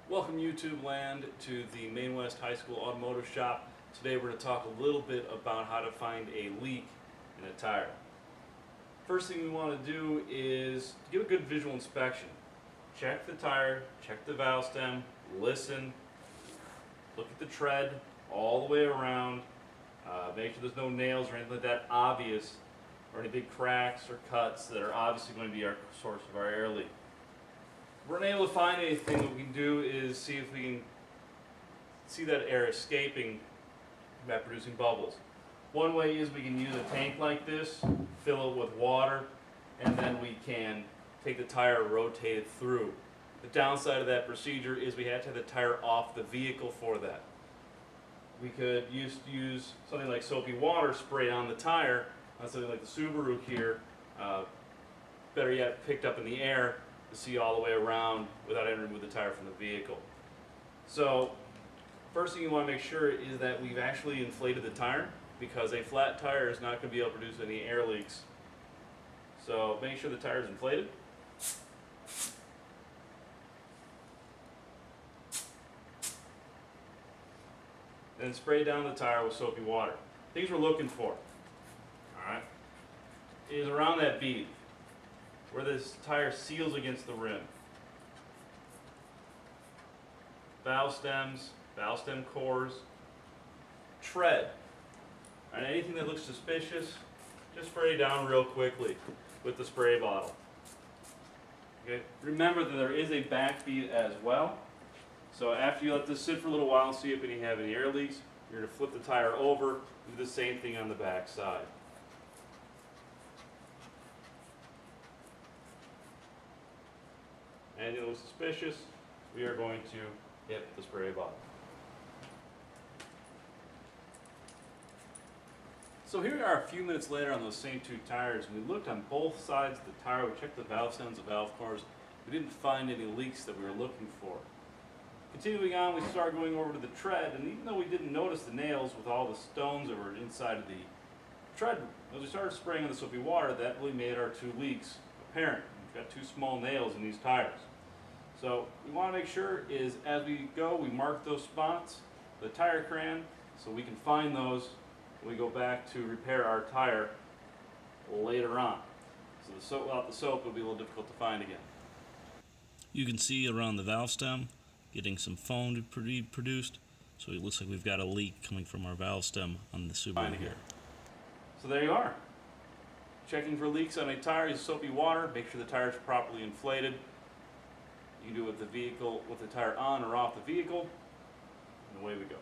Welcome YouTube land to the Maine West High School Automotive Shop. Today we're going to talk a little bit about how to find a leak in a tire. First thing we want to do is give a good visual inspection. Check the tire, check the valve stem, listen, look at the tread all the way around, make sure there's no nails or anything like that obvious, or any big cracks or cuts that are obviously going to be our source of our air leak. If we're unable to find anything, what we can do is see if we can see that air escaping by producing bubbles. One way is we can use a tank like this, fill it with water, and then we can take the tire and rotate it through. The downside of that procedure is we have to have the tire off the vehicle for that. We could use something like soapy water sprayed on the tire, on something like the Subaru here, better yet picked up in the air, to see all the way around without having to remove the tire from the vehicle. So first thing you want to make sure is that we've actually inflated the tire, because a flat tire is not going to be able to produce any air leaks. So make sure the tire is inflated. Then spray down the tire with soapy water. Things we're looking for, alright, is around that bead, where this tire seals against the rim. Valve stems, valve stem cores, tread. And anything that looks suspicious, just spray down real quickly with the spray bottle. Okay. Remember that there is a back bead as well. So after you let this sit for a little while and see if you have any air leaks, you're going to flip the tire over, do the same thing on the back side. Anything that looks suspicious, we are going to hit the spray bottle. So here we are a few minutes later on those same two tires, and we looked on both sides of the tire. We checked the valve stems, the valve cores. We didn't find any leaks that we were looking for. Continuing on, we started going over to the tread, and even though we didn't notice the nails with all the stones that were inside of the tread, as we started spraying on the soapy water, that really made our two leaks apparent. We've got two small nails in these tires. So we want to make sure is as we go, we mark those spots, the tire crayon, so we can find those when we go back to repair our tire later on. So the soap, without the soap, will be a little difficult to find again. You can see around the valve stem getting some foam produced, so it looks like we've got a leak coming from our valve stem on the Subaru here. So there you are. Checking for leaks on a tire, use soapy water, make sure the tire is properly inflated. You can do it with the vehicle, with the tire on or off the vehicle, and away we go.